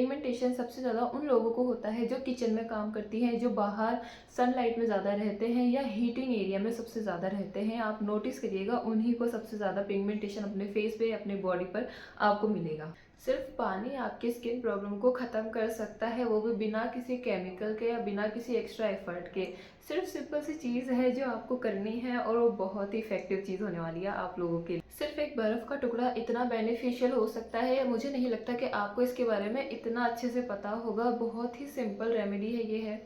Pigmentation सबसे ज़्यादा उन लोगों को होता है जो किचन में काम करती हैं, जो बाहर सनलाइट में ज़्यादा रहते हैं या हीटिंग एरिया में सबसे ज़्यादा रहते हैं। आप नोटिस करिएगा, उन्हीं को सबसे ज़्यादा पिगमेंटेशन अपने फेस पे, अपने बॉडी पर आपको मिलेगा। सिर्फ पानी आपकी स्किन प्रॉब्लम को ख़त्म कर सकता है, वो भी बिना किसी केमिकल के या बिना किसी एक्स्ट्रा एफर्ट के। सिर्फ सिंपल सी चीज़ है जो आपको करनी है और वो बहुत ही इफेक्टिव चीज़ होने वाली है आप लोगों के लिए। सिर्फ एक बर्फ़ का टुकड़ा इतना बेनिफिशियल हो सकता है, मुझे नहीं लगता कि आपको इसके बारे में इतना अच्छे से पता होगा। बहुत ही सिंपल रेमेडी है, ये है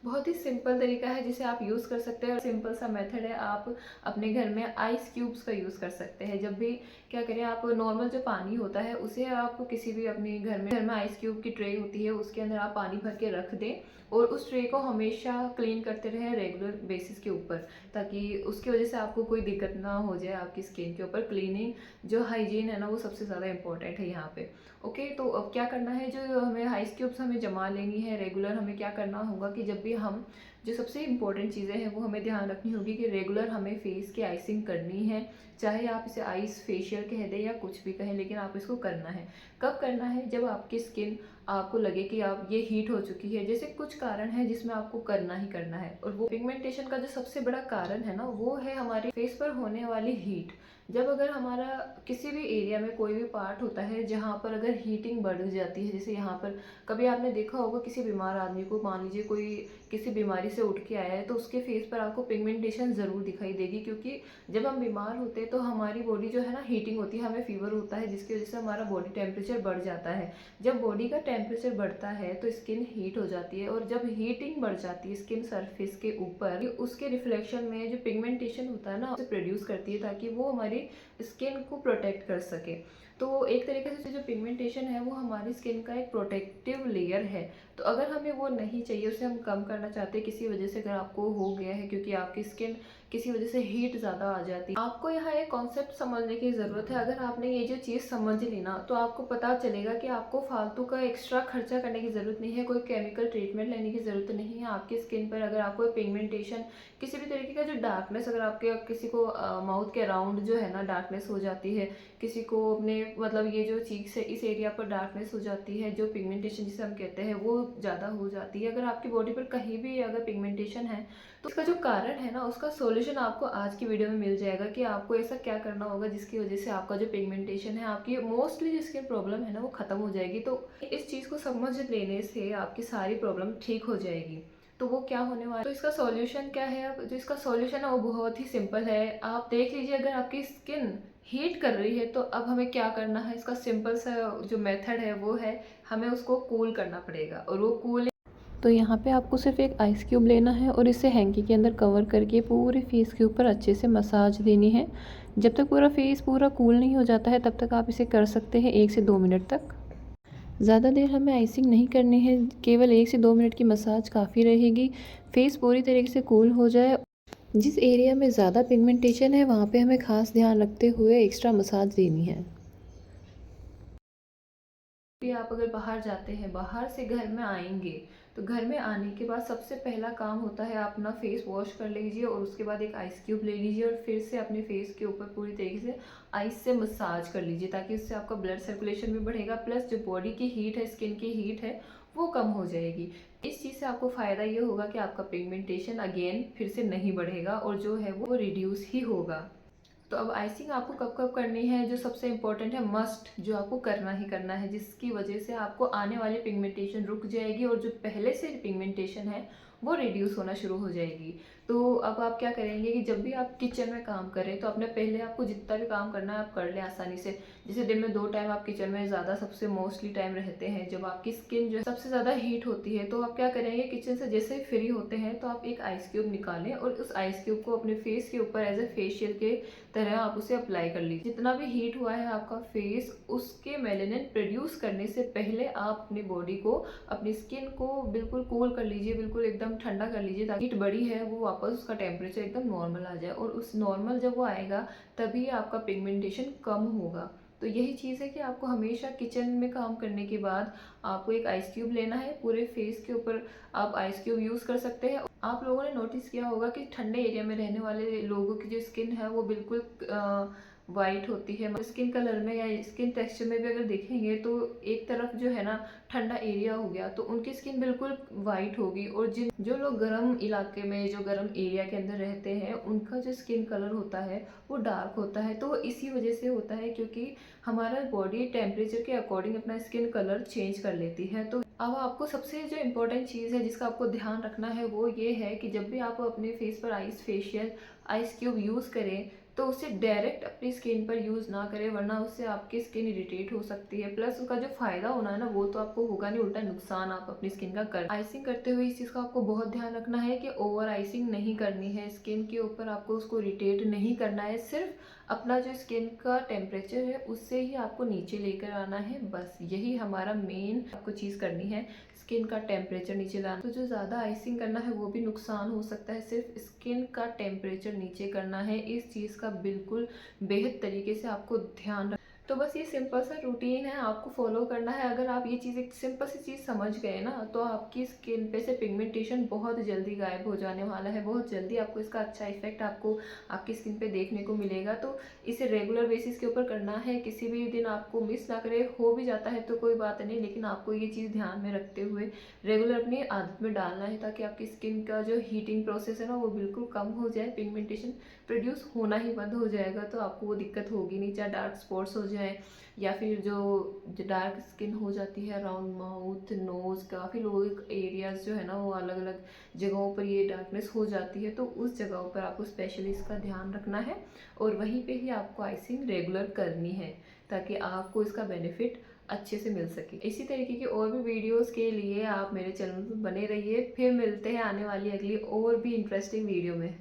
बहुत ही सिंपल तरीका है जिसे आप यूज़ कर सकते हैं और सिंपल सा मेथड है। आप अपने घर में आइस क्यूब्स का यूज़ कर सकते हैं। जब भी क्या करें, आप नॉर्मल जो पानी होता है उसे आप किसी भी अपने घर में आइस क्यूब की ट्रे होती है उसके अंदर आप पानी भर के रख दें और उस ट्रे को हमेशा क्लीन करते रहें रेगुलर बेसिस के ऊपर, ताकि उसकी वजह से आपको कोई दिक्कत ना हो जाए आपकी स्किन के ऊपर। क्लीनिंग जो हाइजीन है ना, वो सबसे ज़्यादा इंपॉर्टेंट है यहाँ पे। ओके, तो अब क्या करना है, जो हमें आइस क्यूब्स हमें जमा लेनी है रेगुलर। हमें क्या करना होगा कि जब भी हम जो सबसे इंपॉर्टेंट चीज़ें हैं वो हमें ध्यान रखनी होगी कि रेगुलर हमें फेस की आइसिंग करनी है। चाहे आप इसे आइस फेशियल कह दें या कुछ भी कहें, लेकिन आप इसको करना है। कब करना है, जब आपकी स्किन आपको लगे कि आप ये हीट हो चुकी है। जैसे कुछ कारण है जिसमें आपको करना ही करना है, और वो पिगमेंटेशन का जो सबसे बड़ा कारण है ना, वो है हमारे फेस पर होने वाली हीट। जब अगर हमारा किसी भी एरिया में कोई भी पार्ट होता है जहाँ पर अगर हीटिंग बढ़ जाती है, जैसे यहाँ पर कभी आपने देखा होगा किसी बीमार आदमी को, मान लीजिए कोई किसी बीमारी से उठ के आया है, तो उसके फेस पर आपको पिगमेंटेशन ज़रूर दिखाई देगी। क्योंकि जब हम बीमार होते हैं तो हमारी बॉडी जो है ना, हीटिंग होती है, हमें फीवर होता है जिसकी वजह से हमारा बॉडी टेम्परेचर बढ़ जाता है। जब बॉडी का टेम्परेचर बढ़ता है तो स्किन हीट हो जाती है, और जब हीटिंग बढ़ जाती है स्किन सरफेस के ऊपर, उसके रिफ्लेक्शन में जो पिगमेंटेशन होता है ना, उसे प्रोड्यूस करती है ताकि वो हमारी स्किन को प्रोटेक्ट कर सके। तो एक तरीके से जो पिगमेंटेशन है वो हमारी स्किन का एक प्रोटेक्टिव लेयर है। तो अगर हमें वो नहीं चाहिए, उसे हम कम करना चाहते हैं किसी वजह से, अगर आपको हो गया है क्योंकि आपकी स्किन किसी वजह से हीट ज़्यादा आ जाती है, आपको यहाँ एक कॉन्सेप्ट समझने की ज़रूरत है। अगर आपने ये जो चीज़ समझ ली ना, तो आपको पता चलेगा कि आपको फालतू का एक्स्ट्रा खर्चा करने की ज़रूरत नहीं है, कोई केमिकल ट्रीटमेंट लेने की ज़रूरत नहीं है आपकी स्किन पर। अगर आपको पिगमेंटेशन, किसी भी तरीके का जो डार्कनेस, अगर आपके किसी को माउथ के अराउंड जो है ना डार्कनेस हो जाती है, किसी को अपने मतलब ये जो चीक्स है इस एरिया पर डार्कनेस हो जाती है, जो पिगमेंटेशन जिसे हम कहते हैं वो ज़्यादा हो जाती है, अगर आपकी बॉडी पर कहीं भी अगर पिगमेंटेशन है, तो इसका जो कारण है ना, उसका सॉल्यूशन आपको आज की वीडियो में मिल जाएगा कि आपको ऐसा क्या करना होगा जिसकी वजह से आपका जो पिगमेंटेशन है, आपकी मोस्टली जो स्किन प्रॉब्लम है ना, वो खत्म हो जाएगी। तो इस चीज़ को समझ लेने से आपकी सारी प्रॉब्लम ठीक हो जाएगी। तो वो क्या होने वाला है, तो इसका सॉल्यूशन क्या है। अब जो इसका सॉल्यूशन है वो बहुत ही सिंपल है। आप देख लीजिए, अगर आपकी स्किन हीट कर रही है तो अब हमें क्या करना है, इसका सिंपल सा जो मेथड है वो है, हमें उसको कूल करना पड़ेगा। और वो कूल, तो यहाँ पे आपको सिर्फ एक आइस क्यूब लेना है और इसे हैंकी के अंदर कवर करके पूरे फेस के ऊपर अच्छे से मसाज देनी है। जब तक पूरा फेस पूरा कूल नहीं हो जाता है तब तक आप इसे कर सकते हैं 1 से 2 मिनट तक। ज़्यादा देर हमें आइसिंग नहीं करनी है, केवल 1 से 2 मिनट की मसाज काफ़ी रहेगी। फेस पूरी तरीके से कूल हो जाए। जिस एरिया में ज़्यादा पिगमेंटेशन है वहाँ पे हमें ख़ास ध्यान रखते हुए एक्स्ट्रा मसाज देनी है। भी आप अगर बाहर जाते हैं, बाहर से घर में आएंगे, तो घर में आने के बाद सबसे पहला काम होता है आप अपना फेस वॉश कर लीजिए और उसके बाद एक आइस क्यूब ले लीजिए और फिर से अपने फेस के ऊपर पूरी तरीके से आइस से मसाज कर लीजिए, ताकि उससे आपका ब्लड सर्कुलेशन भी बढ़ेगा, प्लस जो बॉडी की हीट है, स्किन की हीट है, वो कम हो जाएगी। इस चीज़ से आपको फ़ायदा ये होगा कि आपका पिगमेंटेशन अगेन फिर से नहीं बढ़ेगा और जो है वो रिड्यूस ही होगा। तो अब आइसिंग आपको कब कब करनी है, जो सबसे इम्पोर्टेंट है, मस्ट, जो आपको करना ही करना है, जिसकी वजह से आपको आने वाली पिगमेंटेशन रुक जाएगी और जो पहले से पिगमेंटेशन है वो रिड्यूस होना शुरू हो जाएगी। तो अब आप क्या करेंगे कि जब भी आप किचन में काम करें तो अपने पहले आपको जितना भी काम करना है आप कर लें आसानी से। जैसे दिन में 2 टाइम आप किचन में ज़्यादा सबसे मोस्टली टाइम रहते हैं, जब आपकी स्किन जो है सबसे ज़्यादा हीट होती है, तो आप क्या करेंगे, किचन से जैसे ही फ्री होते हैं तो आप एक आइस क्यूब निकालें और उस आइस क्यूब को अपने फेस के ऊपर एज ए फेशियल के तरह आप उसे अप्लाई कर लीजिए। जितना भी हीट हुआ है आपका फेस, उसके मेलेनिन प्रोड्यूस करने से पहले आप अपनी बॉडी को, अपनी स्किन को बिल्कुल कूल कर लीजिए, बिल्कुल एकदम ठंडा कर लीजिए, ताकि हीट बढ़ी है वो वापस उसका टेम्परेचर एकदम नॉर्मल आ जाए। और उस नॉर्मल जब वो आएगा तभी आपका पिगमेंटेशन कम होगा। तो यही चीज़ है कि आपको हमेशा किचन में काम करने के बाद आपको एक आइस क्यूब लेना है, पूरे फेस के ऊपर आप आइस क्यूब यूज़ कर सकते हैं। आप लोगों ने नोटिस किया होगा कि ठंडे एरिया में रहने वाले लोगों की जो स्किन है वो बिल्कुल वाइट होती है। स्किन कलर में या स्किन टेक्सचर में भी अगर देखेंगे तो एक तरफ जो है ना ठंडा एरिया हो गया तो उनकी स्किन बिल्कुल वाइट होगी, और जिन जो लोग गर्म इलाके में, जो गर्म एरिया के अंदर रहते हैं, उनका जो स्किन कलर होता है वो डार्क होता है। तो इसी वजह से होता है क्योंकि हमारा बॉडी टेम्परेचर के अकॉर्डिंग अपना स्किन कलर चेंज कर लेती है। तो अब आपको सबसे जो इम्पोर्टेंट चीज़ है जिसका आपको ध्यान रखना है वो ये है कि जब भी आप अपने फेस पर ice facial ice cube use करें तो उसे डायरेक्ट अपनी स्किन पर यूज़ ना करें, वरना उससे आपकी स्किन इरिटेट हो सकती है। प्लस उसका जो फ़ायदा होना है ना वो तो आपको होगा नहीं, उल्टा नुकसान आप अपनी स्किन का कर। आइसिंग करते हुए इस चीज़ का आपको बहुत ध्यान रखना है कि ओवर आइसिंग नहीं करनी है, स्किन के ऊपर आपको उसको इरिटेट नहीं करना है। सिर्फ अपना जो स्किन का टेम्परेचर है उससे ही आपको नीचे लेकर आना है, बस यही हमारा मेन आपको चीज़ करनी है, स्किन का टेम्परेचर नीचे लाना। तो जो ज़्यादा आइसिंग करना है वो भी नुकसान हो सकता है, सिर्फ स्किन का टेम्परेचर नीचे करना है। इस चीज़ का बिल्कुल बेहद तरीके से आपको ध्यान रख। तो बस ये सिंपल सा रूटीन है, आपको फॉलो करना है। अगर आप ये चीज़, एक सिंपल सी चीज़ समझ गए ना, तो आपकी स्किन पे से पिगमेंटेशन बहुत जल्दी गायब हो जाने वाला है। बहुत जल्दी आपको इसका अच्छा इफेक्ट आपको आपकी स्किन पे देखने को मिलेगा। तो इसे रेगुलर बेसिस के ऊपर करना है, किसी भी दिन आपको मिस ना करे। हो भी जाता है तो कोई बात नहीं, लेकिन आपको ये चीज़ ध्यान में रखते हुए रेगुलर अपनी आदत में डालना है, ताकि आपकी स्किन का जो हीटिंग प्रोसेस है ना वो बिल्कुल कम हो जाए। पिगमेंटेशन प्रोड्यूस होना ही बंद हो जाएगा, तो आपको वो दिक्कत होगी नहीं। चाहे डार्क स्पॉट्स हो जाए या फिर जो डार्क स्किन हो जाती है अराउंड माउथ, नोज़, काफ़ी लोगों के एरियाज जो है ना वो अलग अलग जगहों पर ये डार्कनेस हो जाती है, तो उस जगहों पर आपको स्पेशली इसका ध्यान रखना है और वहीं पे ही आपको आइसिंग रेगुलर करनी है, ताकि आपको इसका बेनिफिट अच्छे से मिल सके। इसी तरीके की और भी वीडियोस के लिए आप मेरे चैनल पर बने रहिए। फिर मिलते हैं आने वाली अगली और भी इंटरेस्टिंग वीडियो में।